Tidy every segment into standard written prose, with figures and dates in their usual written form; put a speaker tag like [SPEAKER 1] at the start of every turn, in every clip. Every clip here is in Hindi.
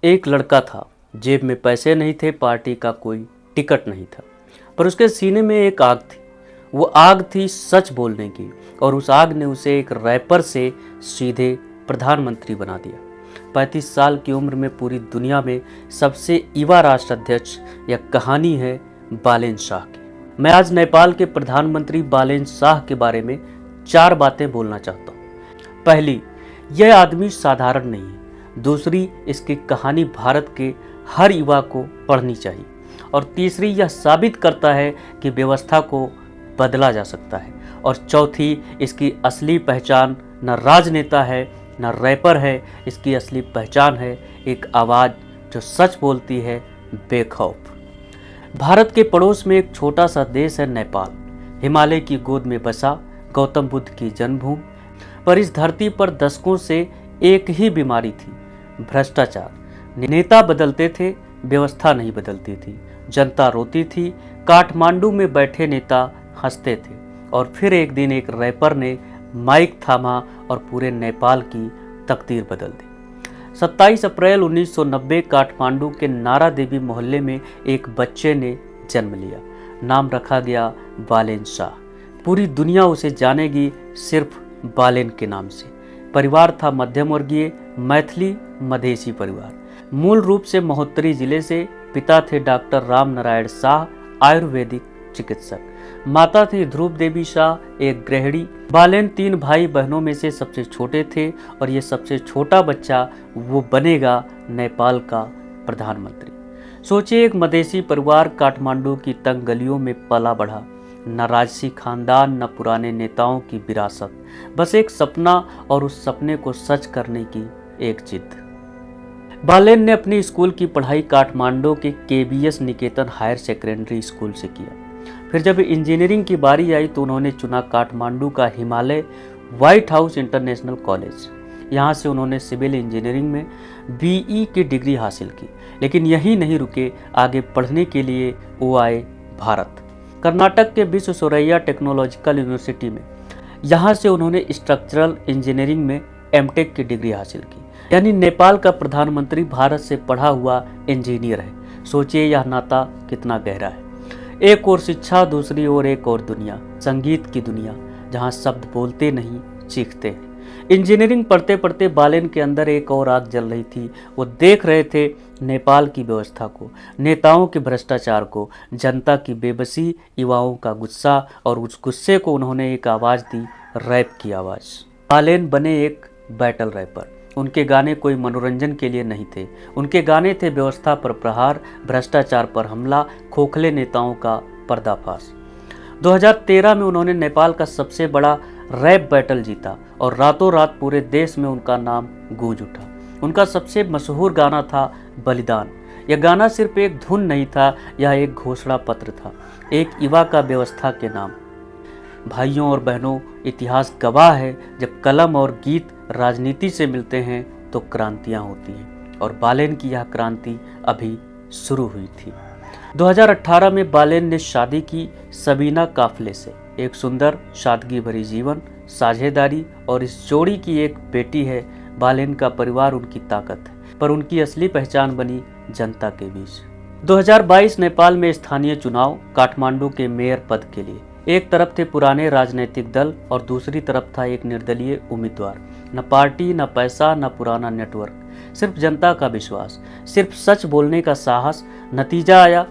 [SPEAKER 1] एक लड़का था, जेब में पैसे नहीं थे, पार्टी का कोई टिकट नहीं था, पर उसके सीने में एक आग थी। वो आग थी सच बोलने की, और उस आग ने उसे एक रैपर से सीधे प्रधानमंत्री बना दिया। 35 साल की उम्र में पूरी दुनिया में सबसे युवा राष्ट्राध्यक्ष यह कहानी है बालेन शाह की। मैं आज नेपाल के प्रधानमंत्री बालेन शाह के बारे में 4 बातें बोलना चाहता हूँ। पहली, यह आदमी साधारण नहीं है। दूसरी, इसकी कहानी भारत के हर युवा को पढ़नी चाहिए। और तीसरी, यह साबित करता है कि व्यवस्था को बदला जा सकता है। और चौथी, इसकी असली पहचान न राजनेता है न रैपर है, इसकी असली पहचान है एक आवाज़ जो सच बोलती है, बेखौफ। भारत के पड़ोस में एक छोटा सा देश है नेपाल। हिमालय की गोद में बसा, गौतम बुद्ध की जन्मभूमि। पर इस धरती पर दशकों से एक ही बीमारी थी, भ्रष्टाचार। नेता बदलते थे, व्यवस्था नहीं बदलती थी। जनता रोती थी, काठमांडू में बैठे नेता हंसते थे। और फिर एक दिन एक रैपर ने माइक थामा और पूरे नेपाल की तकदीर बदल दी। 27 अप्रैल 1990 काठमांडू के नारा देवी मोहल्ले में एक बच्चे ने जन्म लिया। नाम रखा गया बालेन शाह। पूरी दुनिया उसे जानेगी सिर्फ बालेन के नाम से। परिवार था मध्यम वर्गीय मैथिली मधेसी परिवार। मूल रूप से महोत्तरी जिले से। पिता थे डॉक्टर राम नारायण शाह, आयुर्वेदिक चिकित्सक। माता थी ध्रुव देवी शाह, एक गृहिणी। बालेन 3 भाई बहनों में से सबसे छोटे थे, और ये सबसे छोटा बच्चा वो बनेगा नेपाल का प्रधानमंत्री। सोचिए, एक मधेसी परिवार काठमांडू की तंग गलियों में पला बढ़ा। न राजसी खानदान, न पुराने नेताओं की विरासत, बस एक सपना, और उस सपने को सच करने की एक जिद। बालेन ने अपनी स्कूल की पढ़ाई काठमांडू के KBS निकेतन हायर सेकेंडरी स्कूल से किया। फिर जब इंजीनियरिंग की बारी आई तो उन्होंने चुना काठमांडू का Himalaya white house international college. यहाँ से उन्होंने सिविल इंजीनियरिंग में BE की डिग्री हासिल की। लेकिन यहीं नहीं रुके, आगे पढ़ने के लिए वो आए भारत, कर्नाटक के विश्वेश्वरैया टेक्नोलॉजिकल यूनिवर्सिटी में। यहाँ से उन्होंने स्ट्रक्चरल इंजीनियरिंग में MTech की डिग्री हासिल की। यानी नेपाल का प्रधानमंत्री भारत से पढ़ा हुआ इंजीनियर है। सोचिए यह नाता कितना गहरा है। एक और शिक्षा, दूसरी ओर एक और दुनिया, संगीत की दुनिया, जहाँ शब्द बोलते नहीं चीखते हैं। इंजीनियरिंग पढ़ते पढ़ते बालेन के अंदर एक और आग जल रही थी। वो देख रहे थे नेपाल की व्यवस्था को, नेताओं के भ्रष्टाचार को, जनता की बेबसी, युवाओं का गुस्सा, और उस गुस्से को उन्होंने एक आवाज़ दी, रैप की आवाज़। बालेन बने एक बैटल रैपर। उनके गाने कोई मनोरंजन के लिए नहीं थे। उनके गाने थे व्यवस्था पर प्रहार, भ्रष्टाचार पर हमला, खोखले नेताओं का पर्दाफाश। 2013 में उन्होंने नेपाल का सबसे बड़ा रैप बैटल जीता, और रातों रात पूरे देश में उनका नाम गूंज उठा। उनका सबसे मशहूर गाना था बलिदान। यह गाना सिर्फ एक धुन नहीं था, यह एक घोषणा पत्र था, एक युवा का व्यवस्था के नाम। भाइयों और बहनों, इतिहास गवाह है, जब कलम और गीत राजनीति से मिलते हैं तो क्रांतियां होती हैं, और बालेन की यह क्रांति अभी शुरू हुई थी। 2018 में बालेन ने शादी की सबीना काफले से। एक सुंदर सादगी भरी जीवन, साझेदारी, और इस जोड़ी की एक बेटी है। बालेन का परिवार उनकी ताकत है, पर उनकी असली पहचान बनी जनता के बीच। 2022 नेपाल में स्थानीय चुनाव, काठमांडू के मेयर पद के लिए। एक तरफ थे पुराने राजनीतिक दल, और दूसरी तरफ था एक निर्दलीय उम्मीदवार। न पार्टी, न पैसा, न पुराना नेटवर्क, सिर्फ जनता का विश्वास, सिर्फ सच बोलने का साहस। नतीजा आया,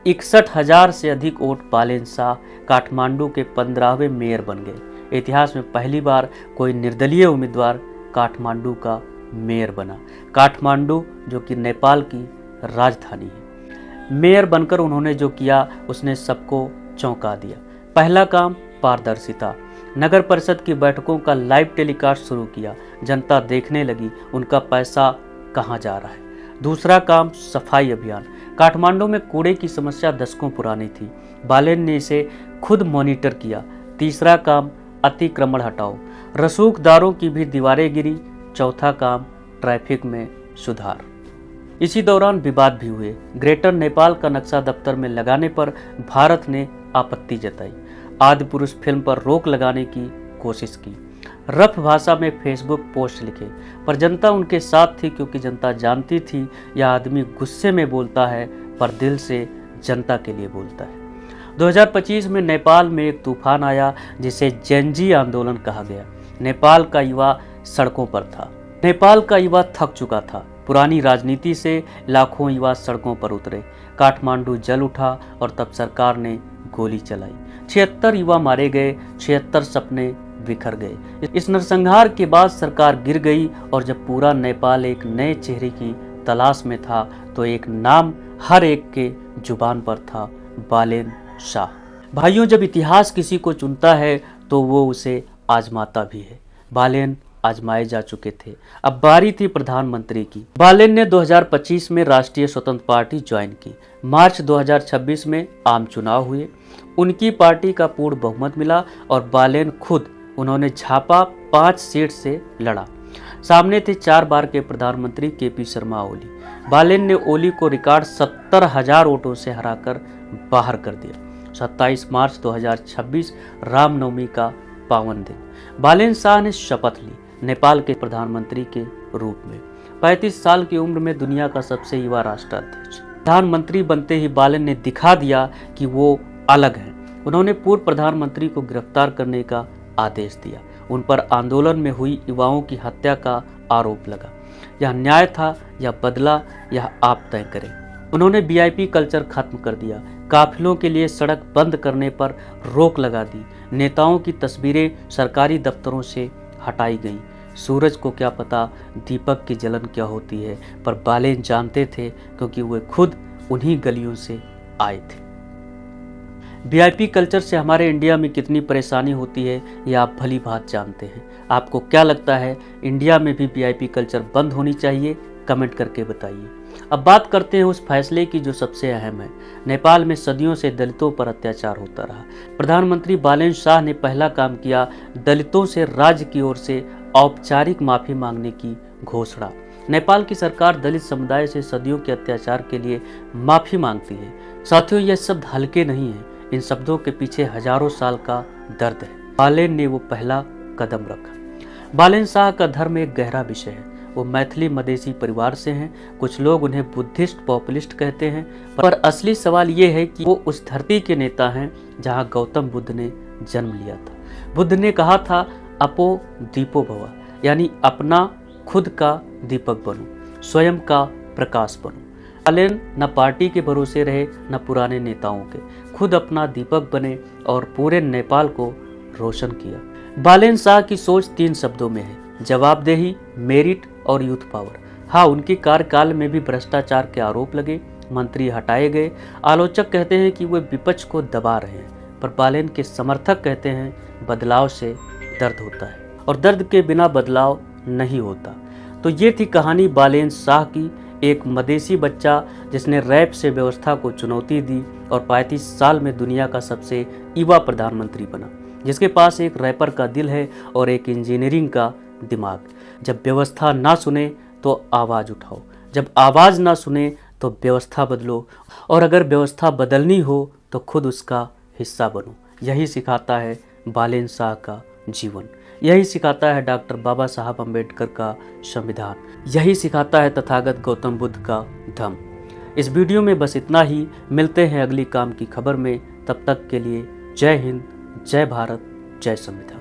[SPEAKER 1] 61,000 से अधिक वोट। बालेन शाह काठमांडू के 15वें मेयर बन गए। इतिहास में पहली बार कोई निर्दलीय उम्मीदवार काठमांडू का मेयर बना। काठमांडू जो कि नेपाल की राजधानी है। मेयर बनकर उन्होंने जो किया उसने सबको चौंका दिया। पहला काम, पारदर्शिता। नगर परिषद की बैठकों का लाइव टेलीकास्ट शुरू किया। जनता देखने लगी उनका पैसा कहाँ जा रहा है। दूसरा काम, सफाई अभियान। काठमांडू में कूड़े की समस्या दशकों पुरानी थी। बालेन ने इसे खुद मॉनिटर किया। तीसरा काम, अतिक्रमण हटाओ। रसूखदारों की भी दीवारें गिरी। चौथा काम, ट्रैफिक में सुधार। इसी दौरान विवाद भी हुए। ग्रेटर नेपाल का नक्शा दफ्तर में लगाने पर भारत ने आपत्ति जताई। आदिपुरुष फिल्म पर रोक लगाने की कोशिश की। रफ भाषा में फेसबुक पोस्ट लिखे, पर जनता उनके साथ थी, क्योंकि जनता जानती थी यह आदमी गुस्से में बोलता है पर दिल से जनता के लिए बोलता है। 2025 में नेपाल में एक तूफान आया जिसे जेनजी आंदोलन कहा गया। नेपाल का युवा सड़कों पर था। नेपाल का युवा थक चुका था। पुरानी राजनीति से लाखों युवा सड़कों पर उतरे। काठमांडू जल उठा और तब सरकार ने गोली चलाई। 76 युवा मारे गए, 76 सपने बिखर गए। इस नरसंहार के बाद सरकार गिर गई और जब पूरा नेपाल एक नए चेहरे की तलाश में था तो एक नाम हर एक के जुबान पर था, बालेन शाह। भाइयों, जब इतिहास किसी को चुनता है तो वो उसे आजमाता भी है। बालेन आजमाए जा चुके थे, अब बारी थी प्रधानमंत्री की। बालेन ने 2025 में राष्ट्रीय स्वतंत्र पार्टी ज्वाइन की। मार्च 2026 में आम चुनाव हुए। उनकी पार्टी का पूर्ण बहुमत मिला और बालेन खुद उन्होंने झापा 5 सीट से लड़ा। सामने थे 4 बार के प्रधानमंत्री केपी शर्मा ओली। बालेन ने ओली को रिकॉर्ड 70,000 वोटों से हराकर बाहर कर दिया। 27 मार्च 2026 रामनवमी का पावन दिन। बालेन शाह ने शपथ ली नेपाल के प्रधानमंत्री के रूप में। 35 साल की उम्र में दुनिया का सबसे युवा राष्ट्राध्यक्ष। प्रधानमंत्री बनते ही बालेन ने दिखा दिया कि वो अलग हैं। उन्होंने पूर्व प्रधानमंत्री को गिरफ्तार करने का आदेश दिया। उन पर आंदोलन में हुई युवाओं की हत्या का आरोप लगा। यह न्याय था या बदला, यह आप तय करें। उन्होंने वीआईपी कल्चर खत्म कर दिया। काफिलों के लिए सड़क बंद करने पर रोक लगा दी। नेताओं की तस्वीरें सरकारी दफ्तरों से हटाई गईं। सूरज को क्या पता दीपक की जलन क्या होती है, पर बालेन जानते थे, क्योंकि वे खुद उन्हीं गलियों से आए थे। वीआईपी कल्चर से हमारे इंडिया में कितनी परेशानी होती है ये आप भली बात जानते हैं। आपको क्या लगता है, इंडिया में भी वीआईपी कल्चर बंद होनी चाहिए? कमेंट करके बताइए। अब बात करते हैं उस फैसले की जो सबसे अहम है। नेपाल में सदियों से दलितों पर अत्याचार होता रहा। प्रधानमंत्री बालेन शाह ने पहला काम किया, दलितों से राज्य की ओर से औपचारिक माफी मांगने की घोषणा। नेपाल की सरकार दलित समुदाय से सदियों के अत्याचार के लिए माफी मांगती है। साथियों, यह शब्द हल्के नहीं है। इन शब्दों के पीछे हजारों साल का दर्द है। बालेन ने वो पहला कदम रखा। बालेन शाह का धर्म एक गहरा विषय है। वो मैथिली मदेशी परिवार से हैं। कुछ लोग उन्हें बुद्धिस्ट पॉपुलिस्ट कहते हैं, पर असली सवाल ये है कि वो उस धरती के नेता हैं जहां गौतम बुद्ध ने जन्म लिया था। बुद्ध ने कहा था, अपो दीपो भव, यानी अपना खुद का दीपक बनो, स्वयं का प्रकाश बनो। बालेन न पार्टी के भरोसे रहे न पुराने नेताओं के, खुद अपना दीपक बने और पूरे नेपाल को रोशन किया। बालेन शाह की सोच 3 शब्दों में है, जवाबदेही, मेरिट और यूथ पावर। हाँ, उनके कार्यकाल में भी भ्रष्टाचार के आरोप लगे, मंत्री हटाए गए। आलोचक कहते हैं कि वे विपक्ष को दबा रहे हैं, पर बालेन के समर्थक कहते हैं बदलाव से दर्द होता है और दर्द के बिना बदलाव नहीं होता। तो ये थी कहानी बालेन शाह की, एक मदेशी बच्चा जिसने रैप से व्यवस्था को चुनौती दी और 35 साल में दुनिया का सबसे युवा प्रधानमंत्री बना, जिसके पास एक रैपर का दिल है और एक इंजीनियरिंग का दिमाग। जब व्यवस्था ना सुने तो आवाज़ उठाओ, जब आवाज़ ना सुने तो व्यवस्था बदलो, और अगर व्यवस्था बदलनी हो तो खुद उसका हिस्सा बनो। यही सिखाता है बालेन शाह का जीवन, यही सिखाता है डॉक्टर बाबा साहब अम्बेडकर का संविधान, यही सिखाता है तथागत गौतम बुद्ध का धम्म। इस वीडियो में बस इतना ही। मिलते हैं अगली काम की खबर में। तब तक के लिए जय हिंद, जय भारत, जय संविधान।